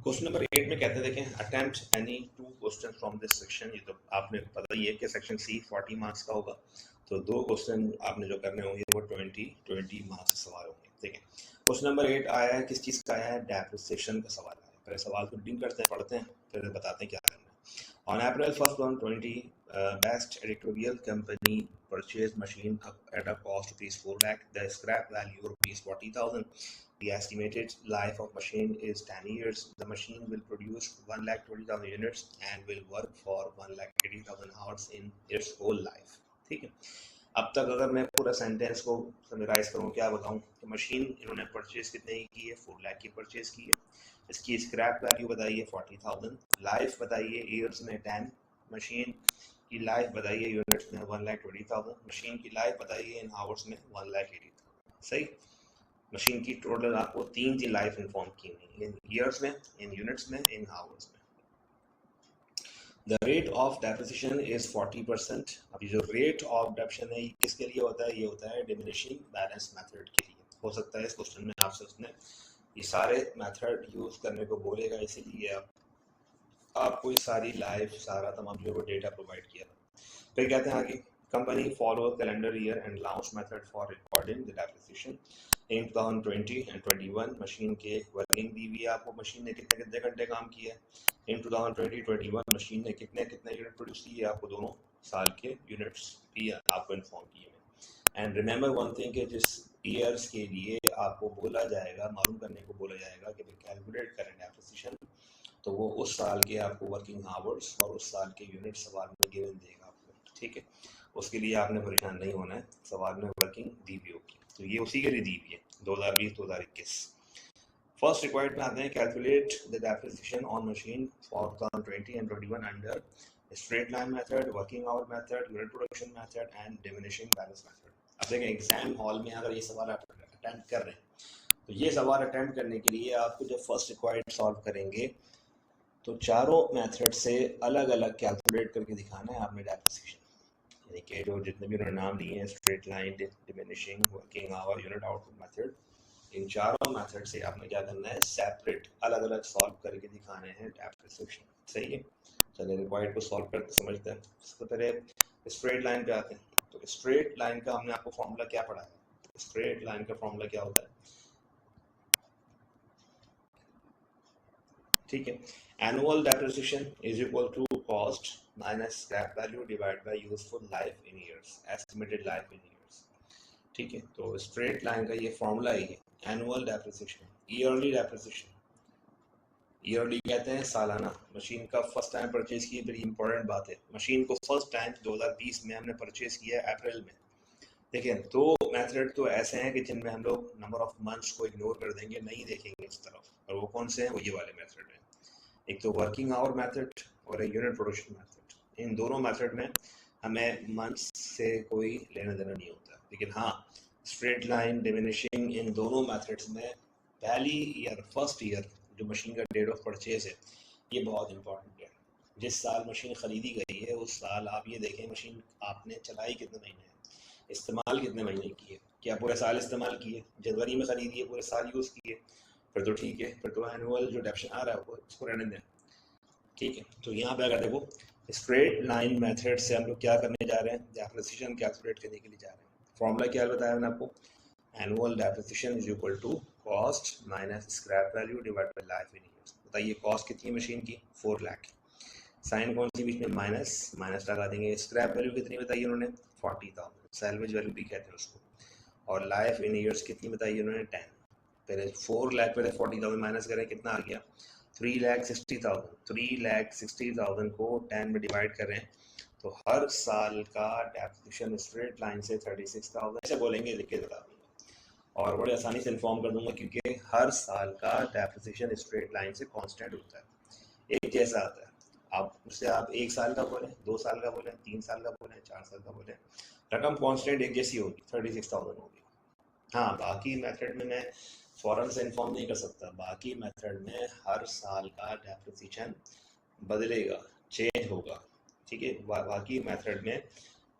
Question number 8 में कहते हैं देखें attempt any two question from this section. ये तो आपने पता ही है कि सेक्शन सी 40 मार्क्स का होगा, तो दो क्वेश्चन आपने जो करने होंगे वो 20 मार्क्स के सवाल होंगे। ठीक है, क्वेश्चन नंबर 8 आया है, किस चीज़ का आया है? डेप्रिसिएशन का सवाल आया है। पहले सवाल को रीडिंग करते हैं, पढ़ते हैं, फिर बताते हैं क्या करना है। On April 1st, 2020, Best Editorial Company purchased machine at a cost of rupees 4 lakh. The scrap value of rupees 40,000. The estimated life of machine is 10 years. The machine will produce 1,20,000 units and will work for 1,80,000 hours in its whole life. ठीक है, अब तक अगर मैं पूरा sentence को summarise करूँ, क्या बताऊँ कि मशीन इन्होंने परचेज कितने की है? 4 लाख की परचेज की है। इसकी स्क्रैप वैल्यू बताइए 40,000, लाइफ बताइए ईयर्स में 10, मशीन की लाइफ बताइए यूनिट्स में 1,20,000, मशीन की लाइफ बताइए इन आवर्स में 1,80,000। सही, मशीन की टोटल आपको 3 की लाइफ इन्फॉर्म की हुई, इन ईयर्स में, इन यूनिट्स में, इन आवर्स में। The rate of depreciation is 40%। अब ये जो रेट ऑफ डेप्रिसिएशन है ये किसके लिए होता है? ये होता है डिमिनिशिंग बैलेंस मेथड के लिए। हो सकता है इस क्वेश्चन में आपसे उसने ये सारे मेथड यूज करने को बोलेगा, इसीलिए आपको ये सारी लाइफ सारा तमाम जो डेटा प्रोवाइड किया। फिर कहते हैं आगे, company follow calendar year and launch method for recording the depreciation in 2020 and 21। Machine के वर्किंग दी हुई है आपको, मशीन ने कितने कितने घंटे काम किया है। इन 2020-21 मशीन ने कितने कितने यूनिट प्रोड्यूस किए आपको, दोनों साल के यूनिट्स भी आपको इन्फॉर्म किए हैं। एंड रिमेंबर वन थिंग कि जिस ईयर्स के लिए आपको बोला जाएगा, मालूम करने को बोला जाएगा कि कैलकुलेट करें डेप्रिसिएशन, तो वो उस साल के आपको वर्किंग आवर्स और उस साल के यूनिट सवाल में गिवन देगा आपको। ठीक है, उसके लिए आपने परेशान नहीं होना है, सवाल में वर्किंग दी हुई होगी, तो ये उसी के लिए दी हुई है 2020-2021। फर्स्ट रिक्वायर्ड में आते हैं, calculate the depreciation on machine for 2020 and 21 under straight line method, working hour method, unit production method and diminishing balance method. अब देखें एग्जाम हॉल में अगर ये सवाल आप अटेम्प्ट कर रहे हैं, तो ये सवाल अटेम्प्ट करने के लिए आपको जब फर्स्ट रिक्वायर्ड सॉल्व करेंगे तो चारों मेथड से अलग अलग कैलकुलेट करके दिखाना है आपने डेप्रिसिएशन, यानी कि जो जितने भी उन्होंने नाम दिए हैं, straight line, diminishing, working hour, unit output method, इन चारों मेथड से आपने क्या करना है? सेपरेट अलग अलग सॉल्व करके दिखाने हैं डेप्रिसिएशन। सही है, चलिए रिक्वायर्ड को सॉल्व करके समझते हैं। सबसे पहले स्ट्रेट लाइन पे आते हैं, तो स्ट्रेट लाइन का हमने आपको फॉर्मूला क्या पढ़ा है? स्ट्रेट लाइन का फॉर्मूला क्या होता है? ठीक है, annual depreciation is equal to cost minus scrap value divide by useful life in years, estimated life in years. ठीक है, तो स्ट्रेट लाइन का ये फॉर्मूला ही है, annual depreciation, yearly depreciation. Yearly कहते हैं सालाना। मशीन का फर्स्ट टाइम परचेज की, बड़ी इंपॉर्टेंट बात है, मशीन को फर्स्ट टाइम 2020 में हमने परचेज किया है अप्रैल में। देखिए, दो मेथड तो ऐसे हैं कि जिनमें हम लोग नंबर ऑफ मंथ्स को इग्नोर कर देंगे, नहीं देखेंगे उस तरफ, और वो कौन से हैं? वो ये वाले मेथड हैं, एक तो वर्किंग आवर मेथड और एक यूनिट प्रोडक्शन मेथड। इन दोनों मेथड में हमें मंथ्स से कोई लेना देना नहीं होता, लेकिन हाँ स्ट्रेट लाइन, डिमिनिशिंग, इन दोनों मेथड्स में पहली ईयर, फर्स्ट ईयर जो मशीन का डेट ऑफ परचेज है, ये बहुत इंपॉर्टेंट है। जिस साल मशीन ख़रीदी गई है उस साल आप ये देखें मशीन आपने चलाई कितने महीने, इस्तेमाल कितने महीने की है। क्या पूरे साल इस्तेमाल किए? जनवरी में ख़रीदी है, पूरे साल यूज़ किए, फिर तो ठीक है, फिर तो एनुअल जो डेप्रिसिएशन आ रहा है वो इसको रहने दें। ठीक है, तो यहाँ पे अगर देखो स्ट्रेट लाइन मेथड से हम लोग क्या करने जा रहे हैं? डेप्रिसिएशन कैलकुलेट करने के लिए जा रहे हैं। फॉर्मूला क्या बताया मैंने आपको? Annual depreciation is equal to cost minus scrap value divide by life in years. बताइए कॉस्ट कितनी मशीन की? 4 लाख। साइन कौन सी बीच में? माइनस, माइनस लगा देंगे। स्क्रैप वैल्यू कितनी बताई उन्होंने? 40,000, सैलवेज वैल्यू भी कहते हैं उसको। और लाइफ इन ईयर्स कितनी बताई उन्होंने? 10। पहले 4 लाख पहले 40,000 माइनस करें, कितना आ गया? 3,60,000। 3,60,000 को 10 में डिवाइड करें तो हर साल का डेप्रिसिएशन स्ट्रेट लाइन से 36,000 ऐसे बोलेंगे, लिख के बता दूंगा और बड़े आसानी से इन्फॉर्म कर दूंगा, क्योंकि हर साल का डेप्रिसिएशन स्ट्रेट लाइन से कांस्टेंट होता है, एक जैसा आता है। आप उससे आप 1 साल का बोलें, 2 साल का बोलें, 3 साल का बोलें, 4 साल का बोलें, रकम कांस्टेंट एक जैसी होगी, 36,000 होगी। हाँ, बाकी मेथड में मैं फ़ौरन से इन्फॉर्म नहीं कर सकता, बाकी मेथड में हर साल का डेप्रिसिएशन बदलेगा, चेंज होगा। ठीक है, बाकी मेथड में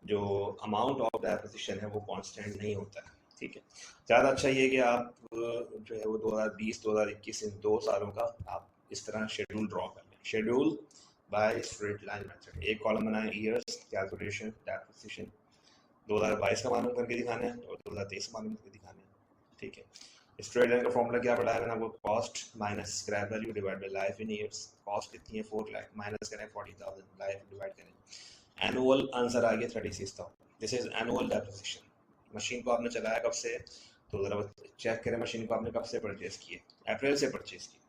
जो अमाउंट ऑफ डेप्रिसिएशन है वो कांस्टेंट नहीं होता है। ठीक है, ज़्यादा अच्छा ये है कि आप जो है वो 2020-2021 इन 2 सालों का आप इस तरह शेड्यूल ड्रॉ कर लें। Schedule by straight line method, एक कॉलम बनाए ईयर्स, कैलकुलेशन, डेप्रिसिएशन, 2022 का मालूम करके दिखाना है और 2023 मालूम करके दिखाना है, ठीक है। स्ट्रेट लाइन का फॉर्मूला क्या पढ़ाया मैंने आपको, cost minus scrap value divide by life in years. Cost कितनी है 4 लाख, माइनस करें 40,000, लाइफ डिवाइड करें, एनुअल आंसर आ गया 36,000। This is annual depreciation. Machine को आपने चलाया कब से, तो जरा चेक करें मशीन को आपने कब से परचेज की है, अप्रैल से परचेज की,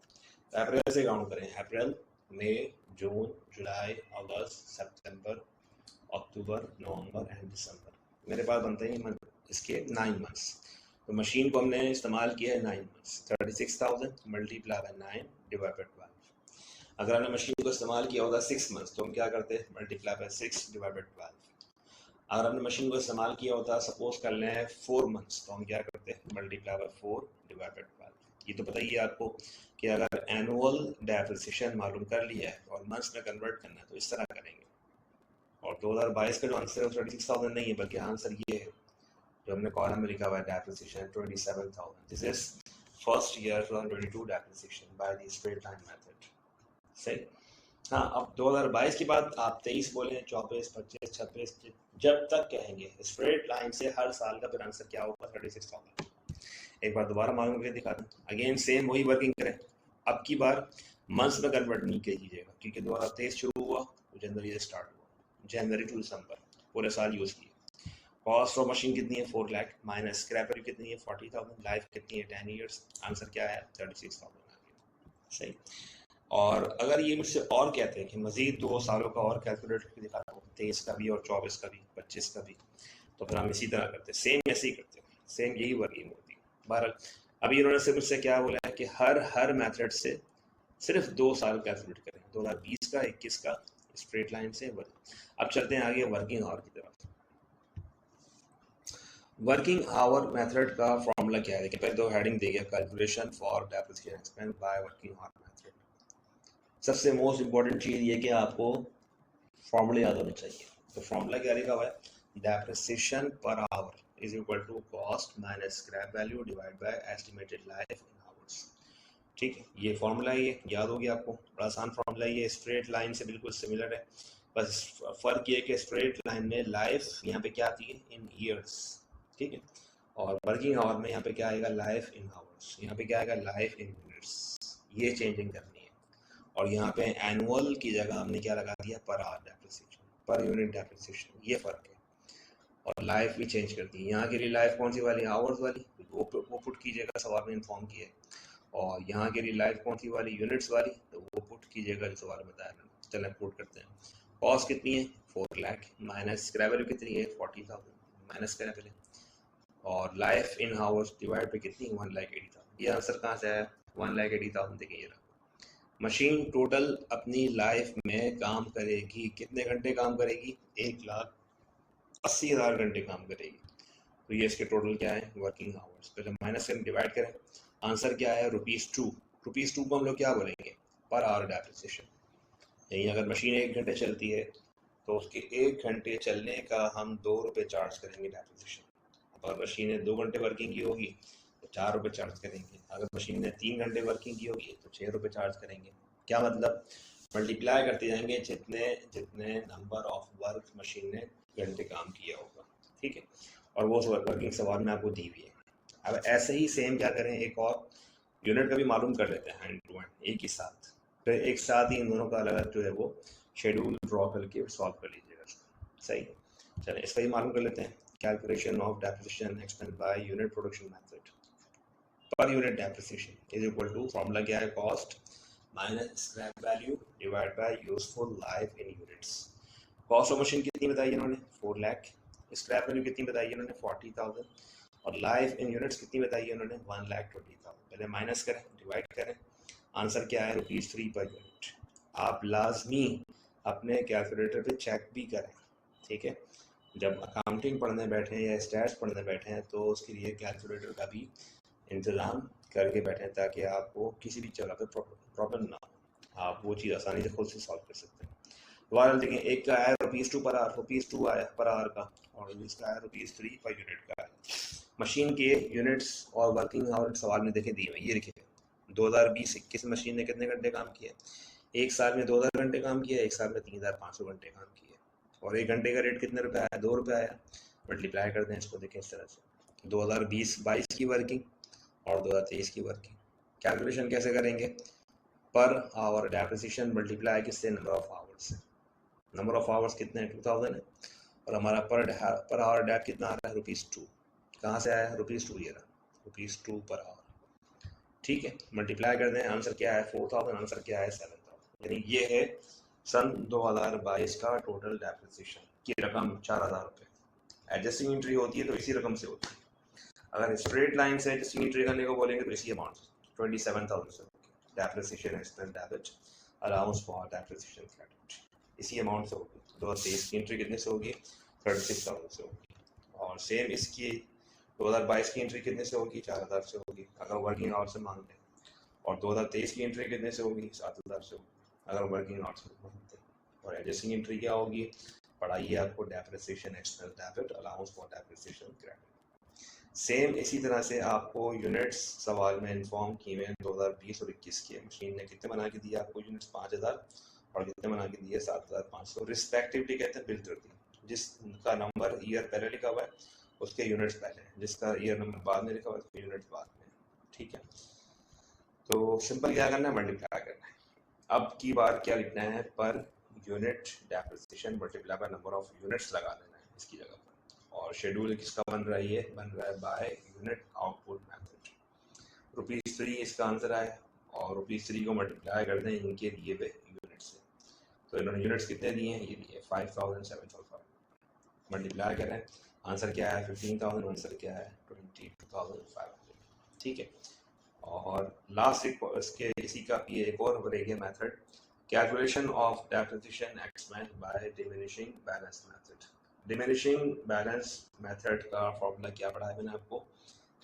तो अप्रैल से काउंट करें, अप्रैल, मई, जून, जुलाई, अगस्त, सितंबर, अक्टूबर, नवंबर एंड दिसंबर। मेरे पास बनते हैं इसके 9 मंथ्स। तो मशीन को हमने इस्तेमाल किया है 9 months, 36,000 multiply by 9 divide by 12। अगर हमने मशीन को इस्तेमाल किया होता 6 मंथ्स तो हम क्या करते, मल्टीप्लाई बाय 6 डिवाइड बाय 12। अगर हमने मशीन को इस्तेमाल किया होता सपोज कर लें 4 मंथ्स तो हम क्या करते हैं, मल्टीप्लाई बाय 4 डिवाइड बाय 12। ये तो पता ही है आपको कि अगर एनुअल डेप्रिसिएशन मालूम कर लिया है और मंथ्स में कन्वर्ट करना है तो इस तरह करेंगे। और 2022 का जो आंसर है 36,000 नहीं है, बल्कि आंसर ये है जो हमने कॉलम में लिखा हुआ है, depreciation 27,000। This is first year 2022 depreciation by the straight line method. सही। हाँ, अब 2022 के बाद आप 23 बोले, 24, 25, 26, जब तक कहेंगे स्ट्रेट लाइन से हर साल का फिर आंसर क्या होगा, 36,000। एक बार दोबारा मालूम करके दिखा दूं, अगेन सेम वही वर्किंग करें। अब की बार मंथ्स में कन्वर्ट नहीं कीजिएगा क्योंकि 2023 शुरू हुआ तो जनवरी से स्टार्ट हुआ, जनवरी टू दिसंबर पूरे साल यूज़ किए। कॉस्ट ऑफ मशीन कितनी है 4 लाख, माइनस स्क्रैप वैल्यू कितनी है 40,000, लाइफ कितनी है 10 ईयर्स, आंसर क्या है 36,000 आ गया। सही। और अगर ये मुझसे और कहते हैं कि मजीद 2 सालों का और कैलकुलेट करके दिखा दो, 23 का भी और 24 का भी, 25 का भी, तो फिर हम इसी तरह करते हैं, सेम ऐसे ही करते हैं, सेम यही वर्किंग होती है। बहरहाल अभी इन्होंने से मुझसे क्या बोला है कि हर मेथड से सिर्फ 2 साल कैलकुलेट करें, 2020 का, 21 का, स्ट्रेट लाइन से वर्क। अब चलते हैं आगे वर्किंग आवर की तरफ। वर्किंग आवर मेथड का फॉर्मूला क्या है, देखिए पहले तो हेडिंग दी गया, calculation for depreciation expense by working hour method. सबसे मोस्ट इंपॉर्टेंट चीज़ ये कि आपको फॉर्मूले याद होने चाहिए। तो फॉर्मूला क्या लिखा हुआ है, depreciation per hour is equal to cost minus scrap value divide by estimated life in hours. ठीक है, ये फॉर्मूला है, ये याद हो गया आपको, बड़ा आसान फॉर्मूला है, ये स्ट्रेट लाइन से बिल्कुल सिमिलर है, बस फर्क ये कि स्ट्रेट लाइन में लाइफ यहाँ पे क्या आती है इन ईयर्स, ठीक है, और वर्किंग आवर में यहाँ पे क्या आएगा लाइफ इन आवर्स, यहाँ पे क्या आएगा लाइफ इन यूनिट्स, ये चेंजिंग करनी है। और यहाँ पे एनुअल की जगह हमने क्या लगा दिया पर आवर डेप्रिसिएशन, पर यूनिट डेप्रिसिएशन, ये फर्क है। और लाइफ भी चेंज कर दी, यहाँ के लिए लाइफ कौन सी वाली, आवर्स वाली, वो पुट कीजिएगा, सवाल में इन्फॉर्म किया है। और यहाँ के लिए लाइफ कौन सी वाली, यूनिट्स वाली, तो वो पुट कीजिएगा जो सवाल बताया मैंने। चलें पुट करते हैं, कॉस्ट कितनी है 4 लाख, माइनस स्क्रैप वैल्यू कितनी है 40,000, माइनस करें पहले, और लाइफ इन आवर्स डिवाइड पे कितनी 1,80,000। ये आंसर कहाँ से आया 1,80,000, देखिए ये मशीन टोटल अपनी लाइफ में काम करेगी, कितने घंटे काम करेगी, 1,80,000 घंटे काम करेगी। तो ये इसके टोटल क्या है वर्किंग आवर्स, पहले माइनस करें डिवाइड करें, आंसर क्या है ₹2। ₹2 को हम लोग क्या बोलेंगे पर आवर डेप्रिसिएशन। यही अगर मशीन 1 घंटे चलती है तो उसके 1 घंटे चलने का हम ₹2 चार्ज करेंगे डेप्रिसिएशन। अगर मशीन ने 2 घंटे वर्किंग की होगी तो ₹4 चार्ज करेंगे, अगर मशीन ने 3 घंटे वर्किंग की होगी तो ₹6 चार्ज करेंगे। क्या मतलब, मल्टीप्लाई करते जाएंगे जितने जितने नंबर ऑफ वर्क मशीन ने घंटे काम किया होगा, ठीक है, और वो वर्किंग सवाल में आपको दी हुई है। अब ऐसे ही सेम क्या करें, एक और यूनिट का भी मालूम कर लेते हैं हैंड टू हैंड एक ही साथ, फिर एक साथ ही इन दोनों का अलग जो है वो शेड्यूल ड्रॉ करके सॉल्व कर लीजिएगा। सही, चलिए इसका ही मालूम कर लेते हैं, calculation of depreciation expense by unit production method per unit depreciation is equal to, formula क्या है, cost minus scrap value divide by useful life in units. Cost of machine कितनी बताई इन्होंने 4 लाख, स्क्रैप वैल्यू कितनी बताई इन्होंने 40,000, और लाइफ इन यूनिट्स कितनी बताई है उन्होंने 1,20,000। पहले माइनस करें डिवाइड करें, आंसर क्या है ₹3 पर यूनिट। आप लाजमी अपने कैलकुलेटर पे चेक भी करें, ठीक है, जब अकाउंटिंग पढ़ने बैठे या स्टैट्स पढ़ने बैठे हैं तो उसके लिए कैलकुलेटर का भी इंतज़ाम करके बैठें ताकि आपको किसी भी जगह पे प्रॉब्लम ना हो, आप वो चीज़ आसानी से खुद से सॉल्व कर सकते हैं। दोबारा देखें, एक का आया ₹2 पर आवर, ₹2 आया पर आवर का, और इसका आया ₹3 पर यूनिट का। मशीन के यूनिट्स और वर्किंग आवर सवाल में देखें दिए हुए, ये लिखे 2020-21 मशीन ने कितने घंटे काम किया? एक साल में 2000 घंटे काम किया, एक साल में 3500 घंटे काम किया, और एक घंटे का रेट कितने रुपए आया? 2 रुपये आया। मल्टीप्लाई कर दें इसको, देखें इस तरह से 2020-22 की वर्किंग और 2023 की वर्किंग। कैलकुलेशन कैसे करेंगे? पर आवर डेप्रिसिएशन मल्टीप्लाई किससे? नंबर ऑफ आवर्स से। नंबर ऑफ आवर्स कितने हैं? 2000 है, और हमारा पर आवर डेप कितना आ रहा है? ₹2। कहाँ से आया? ₹2 ये रहा, ₹2 पर आवर। ठीक है, मल्टीप्लाई कर दें, आंसर क्या है? 4000, आंसर क्या है? 7000। यानी ये है सन 2022 का टोटल डेप्रिसिएशन की रकम 4000 रुपये। एडजस्टिंग एंट्री होती है तो इसी रकम से होती है। अगर स्ट्रेट लाइन से एडजस्टिंग एंट्री करने को बोलेंगे तो इसी अमाउंट 27,000 से होगी। Depreciation expense debit, allowance for depreciation credit, इसी अमाउंट से होगी। 2023 की एंट्री कितने से होगी? 36,000 से होगी। और सेम इसकी 2022 की एंट्री कितने से होगी? 4000 से होगी अगर वर्किंग आवर से मांगते हैं, और 2023 की एंट्री कितने से होगी? 7000 से होगी अगर वर्किंग आवर से मांगते हैं। और एडजस्टिंग एंट्री क्या होगी? पढ़ाइए आपको, depreciation expense debit, allowance for depreciation credit. Same इसी तरह से आपको यूनिट्स सवाल में इन्फॉर्म किए हुए हैं। 2020 और 21 के मशीन ने कितने बना के दिया आपको यूनिट्स? 5000, और कितने बना के दिए? 7500 रिस्पेक्टिवली कहते हैं बिल कर दी। जिसका नंबर ईयर पहले लिखा हुआ है उसके यूनिट्स पहले, जिसका ईयर नंबर बाद में लिखा हुआ है उसके यूनिट्स बाद में। ठीक है, तो सिंपल क्या करना है? मल्टीप्लाई करना है। अब की बार क्या लिखना है? पर unit depreciation multiply by number of units लगा देना है इसकी जगह पर। और शेड्यूल किसका बन रहा है? ये बन रहा है बाय यूनिट आउटपुट मेथड। ₹3 इसका आंसर आया, और ₹3 को मल्टीप्लाई कर दें इनके दिए हुए यूनिट से। तो इन्होंने यूनिट्स कितने दिए हैं? ये दिए 5745। मल्टीप्लाई करें, आंसर क्या है? 15,000, आंसर क्या है? 22,500। ठीक है, और लास्ट इसके इसी का ये एक और रह गया method, calculation of depreciation expense by diminishing balance method. Diminishing balance method का फॉर्मूला क्या पढ़ाया मैंने आपको?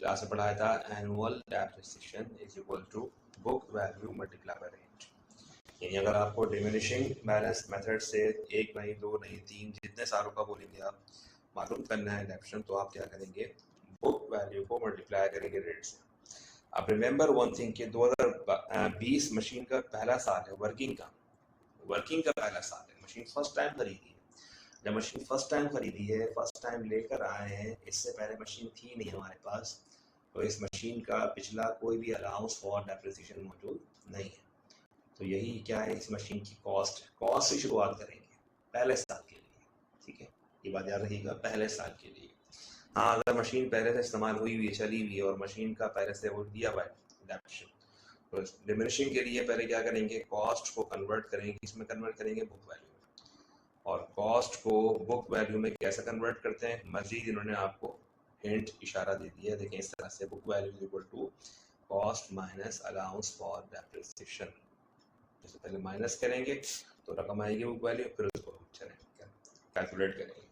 क्लास में पढ़ाया था, annual depreciation is equal to book value multiply by rate. यानी अगर आपको डिमिनिशिंग बैलेंस मेथड से 1 नहीं 2 नहीं 3 जितने सालों का बोलेंगे आप मालूम करना है डेप्रिसिएशन, तो आप क्या करेंगे? बुक वैल्यू को मल्टीप्लाई करेंगे रेट से। अब रिमेंबर वन थिंग कि 2020 मशीन का पहला साल है वर्किंग का पहला साल है। मशीन फर्स्ट टाइम खरीदी है। जब मशीन फर्स्ट टाइम खरीदी है, फर्स्ट टाइम लेकर आए हैं, इससे पहले मशीन थी नहीं हमारे पास, तो इस मशीन का पिछला कोई भी अलाउंस फॉर डेप्रिसिएशन मौजूद नहीं है। तो यही क्या है? इस मशीन की कॉस्ट से शुरुआत करेंगे पहले साल के लिए। ठीक है, ये बात याद रखिएगा, पहले साल के लिए। हाँ, अगर मशीन पहले से इस्तेमाल हुई हुई है, चली हुई है, और मशीन का पहले से वो दिया हुआ है डेप्रिसिएशन, तो डिमिनिशिंग के लिए पहले क्या करेंगे? कॉस्ट को कन्वर्ट करेंगे, किसमें कन्वर्ट करेंगे? बुक वैल्यू में। और कॉस्ट को बुक वैल्यू में कैसे कन्वर्ट करते हैं? मजीद इन्होंने आपको हिंट, इशारा दे दिया। देखें इस तरह से, book value is equal to cost minus allowance for depreciation. जैसे पहले माइनस करेंगे तो रकम आएगी बुक वैल्यू, फिर उसको कैलकुलेट करेंगे।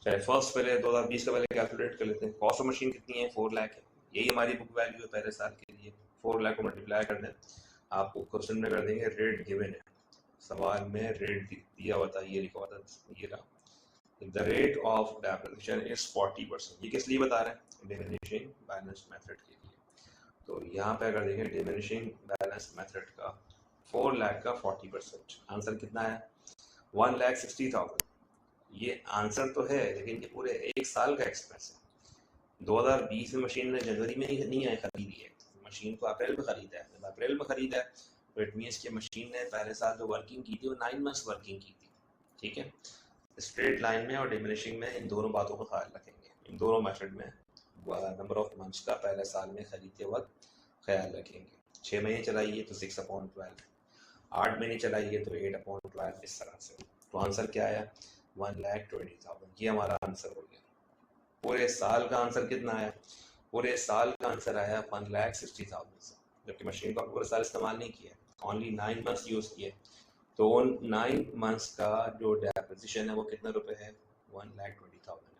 चलिए फर्स्ट पहले 2020 का पहले कैलकुलेट कर लेते हैं। कॉस्ट ऑफ मशीन कितनी है? 4 लाख है। यही हमारी बुक वैल्यू है पहले साल के लिए। 4 लाख को मल्टीप्लाई कर दें, आपको क्वेश्चन में कर देंगे रेट गिवन है, सवाल में रेट दिया हुआ था, ये लिखा हुआ था, ये रहा, the rate of depreciation is 40%। ये किस लिए बता रहे हैं? डिमिनिशिंग बैलेंस मेथड के लिए। तो यहाँ पे अगर देखें डिमिनिशिंग बैलेंस मेथड का 4 लाख का 40%, आंसर कितना है? 1,60,000। ये आंसर तो है, लेकिन ये पूरे एक साल का एक्सपेंस है। 2020 में मशीन ने जनवरी में नहीं आए खरीदी है, मशीन को अप्रैल में खरीदा है। जब अप्रैल में खरीदा है तो इट मीन्स कि मशीन ने पहले साल जो वर्किंग की थी वो 9 मंथ्स वर्किंग की थी। ठीक है, स्ट्रेट लाइन में और डिमिनिशिंग में इन दोनों बातों का ख्याल रखेंगे। इन दोनों मेथड में नंबर ऑफ मंथ्स का पहले साल में खरीदते वक्त ख्याल रखेंगे। 6 महीने चलाइए तो 6/12, 8 महीने चलाइए तो 8/12, इस तरह से। तो आंसर क्या आया? 1,20,000। ये हमारा आंसर हो गया। पूरे साल का आंसर कितना आया? पूरे साल का आंसर आया 1,60,000, जबकि मशीन को पूरा साल इस्तेमाल नहीं किया, ओनली 9 मंथ्स यूज किए। तो 9 मंथ्स का जो डेप्रिसिएशन है वो कितने रुपए है? 1,20,000 है।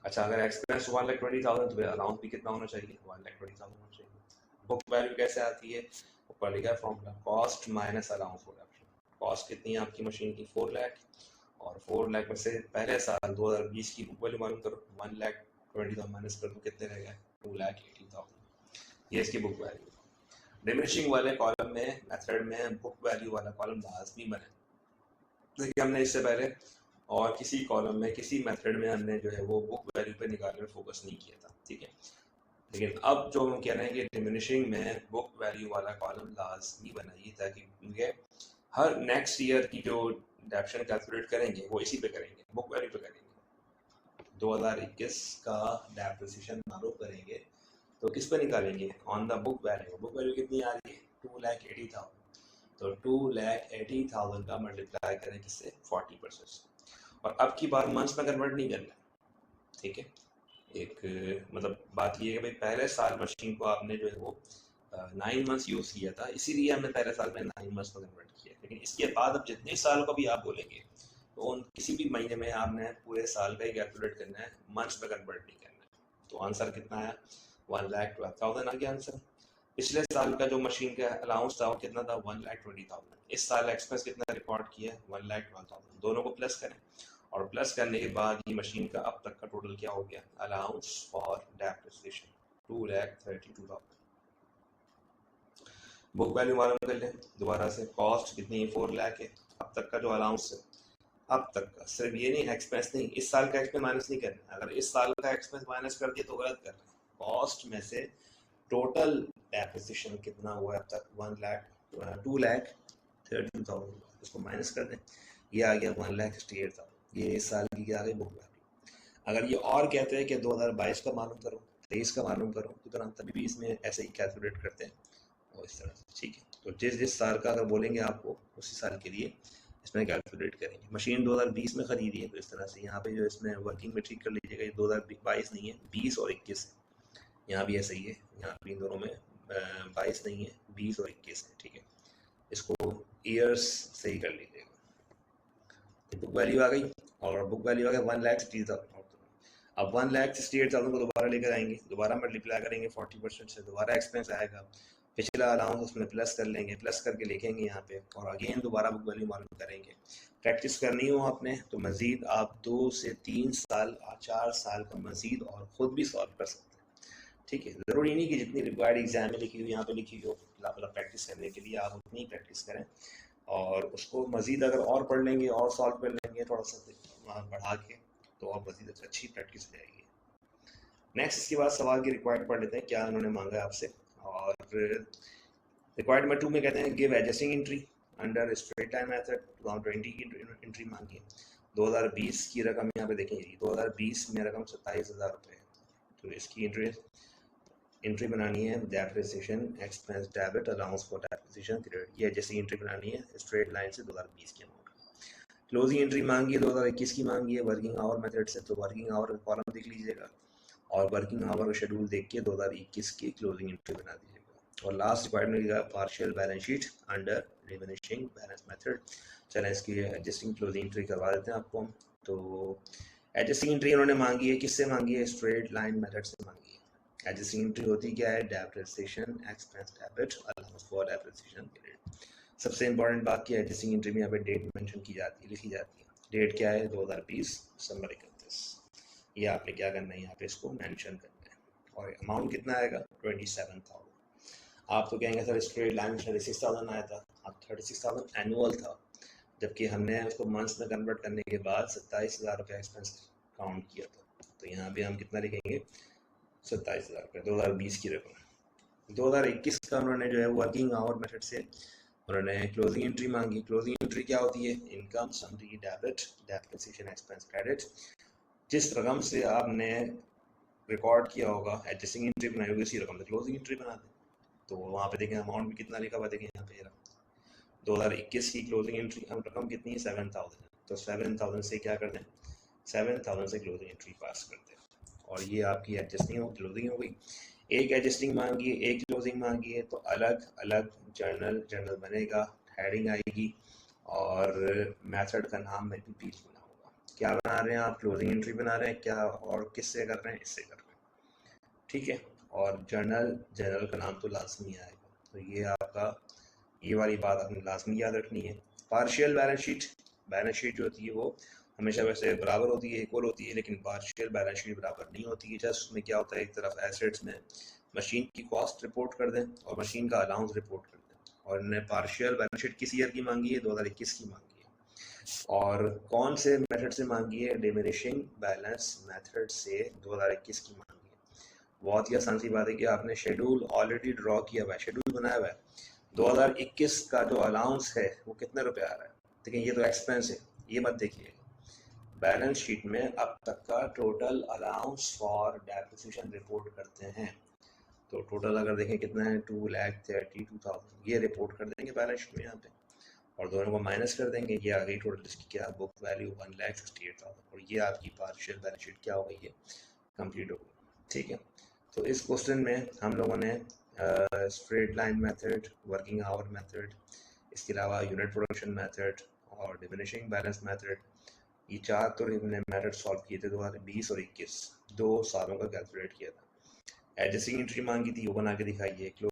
अच्छा, अगर एक्सपेंस 1,20,000 तो अलाउंस भी कितना होना चाहिए? 1,20,000 होना चाहिए। बुक वैल्यू कैसे आती है? ऊपर लिखा है formula, cost minus allowance for depreciation. Cost कितनी है आपकी मशीन की? 4 लाख, और 4 लाख में से पहले साल 2020 की बुक वैल्यू मालूम करो, 1,20,000 माइनस कर दो, कितने रह गए? 2,80,000। ये इसकी बुक वैल्यू। डिमिनिशिंग वाले कॉलम में मेथड में बुक वैल्यू वाला कॉलम लाजमी बने। देखिए हमने इससे पहले और किसी कॉलम में किसी मेथड में हमने जो है वो बुक वैल्यू पे निकालने में फोकस नहीं किया था, ठीक है। लेकिन अब जो हम कह रहे हैं कि डिमिनिशिंग में बुक वैल्यू वाला कॉलम लाजमी बनाइए, ताकि हर नेक्स्ट ईयर की जो डेप्शन कैलकुलेट करेंगे वो इसी पे करेंगे, बुक वैल्यू पे करेंगे। 2021 का डेप्रिसिएशन मालूम करेंगे तो किस पे निकालेंगे, on the book value. Book value कितनी आ रही है, 2,80,000। तो 2,80,000 का मल्टीप्लाई करें किससे, 40% से। और अब की बार मंथ्स में कन्वर्ट नहीं करना, ठीक है। एक मतलब बात ये है कि भाई पहले साल मशीन को आपने जो है वो 9 मंथ्स यूज़ किया था, इसीलिए हमने पहले साल में 9 मंथ्स में कन्वर्ट किया। लेकिन इसके बाद अब जितने साल को भी आप बोलेंगे तो उन किसी भी महीने में आपने पूरे साल का ही कैलकुलेट करना है, मंथ्स में कन्वर्ट नहीं करना है। तो आंसर कितना है, 1,12,000 आ गया आंसर। पिछले साल का जो मशीन का अलाउंस था वो कितना था, 1,20,000। इस साल एक्सपेंस कितना रिकॉर्ड किया, 1,12,000। दोनों को प्लस करें और प्लस करने के बाद ये मशीन का अब तक का टोटल क्या हो गया, allowance for depreciation 2,32,000। Book value मालूम कर लें दोबारा से, कॉस्ट कितनी है, 4 लाख है। अब तक का जो अलाउंस है अब तक का, सिर्फ ये नहीं एक्सपेंस नहीं, इस साल का एक्सपेंस माइनस नहीं करना। अगर इस साल का एक्सपेंस माइनस कर दिया तो गलत कर रहे हैं। कॉस्ट में से टोटल डेप्रिसिएशन कितना हुआ है अब तक, 2,32,000, इसको माइनस कर दें, ये आ गया 1,68,000। ये इस साल की क्या आ गई बुक वैल्यू। अगर ये और कहते हैं कि 2022 का मालूम करो, 23 का मालूम करो, तो हम तभी भी इसमें ऐसे ही कैलकुलेट करते हैं और इस तरह से, ठीक है। तो जिस साल का अगर बोलेंगे आपको उसी साल के लिए इसमें कैलकुलेट करेंगे। मशीन 2020 में खरीदी है तो इस तरह से यहाँ पे जो इसमें वर्किंग में ठीक कर लीजिएगा, ये 2022 नहीं है, 20 और 21 है। यहाँ भी ऐसा ही है, यहाँ पे इन दोनों में 22 नहीं है, 20 और 21 है, ठीक है। इसको ईयर्स से ही कर लीजिएगा। बुक वैल्यू आ गई और बुक वैल्यू आ गया 1,60,000। अब 1,68,000 को दोबारा लेकर आएंगे, दोबारा मल्टीप्लाई करेंगे 40% से, दोबारा एक्सपेंस आएगा, पिछला अलाउंस उसमें प्लस कर लेंगे, प्लस करके लिखेंगे यहाँ पे, और अगेन दोबारा बुक वैल्यू मालूम करेंगे। प्रैक्टिस करनी हो आपने तो मज़ीद आप 2 से 3 साल 4 साल का मज़ीद और ख़ुद भी सॉल्व कर सकते हैं, ठीक है। ज़रूरी नहीं कि जितनी रिक्वायर्ड एग्जाम में लिखी हुई यहाँ पे लिखी हो, मतलब प्रैक्टिस करने के लिए आप उतनी प्रैक्टिस करें और उसको मज़ीद अगर और पढ़ लेंगे और सॉल्व कर लेंगे थोड़ा सा बढ़ा के, तो और मज़ीद अच्छी प्रैक्टिस हो जाएगी। नेक्स्ट इसके बाद सवाल की रिक्वायर्ड पढ़ लेते हैं, क्या उन्होंने मांगा है आपसे। और रिक्वायर्ड नंबर 2 में कहते हैं give adjusting entry under straight line method, 2020 की एंट्री मांगी है। 2020 की रकम यहाँ पे देखेंगे, 2020 में रकम 27,000 रुपये है। तो इसकी एंट्री बनानी है, depreciation expense debit allowance for depreciation credit, ये एडजस्टिंग एंट्री बनानी है स्ट्रेट लाइन से 2020 की अमाउंट। क्लोजिंग एंट्री मांगी है 2021 की मांगी है वर्किंग आवर मेथड से, तो वर्किंग आवर का कॉलम देख लीजिएगा और वर्किंग आवर का शेड्यूल देख के 2021 की क्लोजिंग एंट्री बना दीजिएगा। और लास्ट रिक्वायरमेंट का partial balance sheet under diminishing balance method. चलें इसकी एडजस्टिंग क्लोजिंग एंट्री करवा देते हैं आपको। तो एडजस्टिंग एंट्री उन्होंने मांगी है, किससे मांगी है, स्ट्रेट लाइन मेथड से मांगी है। एडजस्टिंग एंट्री होती क्या है, depreciation expense debit allowance for depreciation credit. सबसे इंपॉर्टेंट बात की एडजस्टिंग एंट्री में यहाँ पे डेट मेंशन की जाती है, लिखी जाती है। डेट क्या है, 2020 दिसंबर 31। ये आपने क्या करना है, यहाँ पे इसको मेंशन करना है। और अमाउंट कितना आएगा, 27,000। आप तो कहेंगे सर स्ट्रेट लाइन में 36,000 आया था, अब 36,000 एनुअल था, जबकि हमने उसको मंथ्स में कन्वर्ट करने के बाद 27,000 रुपये एक्सपेंस काउंट किया था। तो यहाँ भी हम कितना लिखेंगे, 27,000 रुपये 2020 की रकम। 2021 का उन्होंने जो है वर्किंग आवर मेथड से उन्होंने क्लोजिंग एंट्री मांगी। क्लोजिंग एंट्री क्या होती है, income sundry debit depreciation expense credit. जिस रकम से आपने रिकॉर्ड किया होगा एडजस्टिंग एंट्री बनाई होगी उसी रकम से क्लोजिंग एंट्री बना दें। तो वहाँ पे देखें अमाउंट भी कितना लिखा हुआ, देखें यहाँ पे 2021 की क्लोजिंग एंट्री रकम कितनी है, 7,000। तो 7,000 से क्या कर दें, 7,000 से क्लोजिंग एंट्री पास कर दें और ये आपकी एडजस्टिंग हो क्लोजिंग हो गई। एक एडजस्टिंग मांगी है, एक क्लोजिंग मांगी है, तो अलग अलग जर्नल बनेगा, हेडिंग आएगी और मेथड का नाम में भी लिखना होगा। क्या बना रहे हैं आप, क्लोजिंग एंट्री बना रहे हैं क्या, और किससे कर रहे हैं, इससे कर रहे हैं, ठीक है। और जर्नल का नाम तो लाजमी आएगा। तो ये आपका ये वाली बात आपने लाजमी याद रखनी है। पार्शियल बैलेंस शीट जो होती है वो हमेशा वैसे बराबर होती है, इक्वल होती है, लेकिन पार्शियल बैलेंस शीट बराबर नहीं होती है। जस्ट उसमें क्या होता है, एक तरफ एसेट्स में मशीन की कॉस्ट रिपोर्ट कर दें और मशीन का अलाउंस रिपोर्ट कर दें। और इन्हें पार्शियल बैलेंस शीट किस ईयर की मांगी है, 2021 की मांगी है। और कौन से मेथड से मांगी है, डिमिनिशिंग बैलेंस मेथड से 2021 की मांगी है। बहुत ही आसान सी बात है कि आपने शेड्यूल ऑलरेडी ड्रॉ किया हुआ है, शेड्यूल बनाया हुआ है। 2021 का जो अलाउंस है वो कितने रुपए आ रहा है, देखिए ये तो एक्सपेंस है, ये मत देखिए। बैलेंस शीट में अब तक का total allowance for depreciation report करते हैं, तो टोटल अगर देखें कितना है 2,32,000, ये रिपोर्ट कर देंगे बैलेंस शीट में यहाँ पे, और दोनों को माइनस कर देंगे, ये आ गई टोटल इसकी क्या, बुक वैल्यू 1,68,000, और ये आपकी पार्शियल बैलेंस शीट क्या हो गई है, कंप्लीट हो गई। ठीक है, तो इस क्वेश्चन में हम लोगों ने straight line method, working hour method, इसके अलावा यूनिट प्रोडक्शन मेथड और डिमिनिशिंग बैलेंस मेथड, ये चार तो हमने मेथड सॉल्व किए थे 2020 और 21, 2 सालों का कैलकुलेट किया था। एडजस्टिंग एंट्री मांगी थी, वो बना के दिखाइए।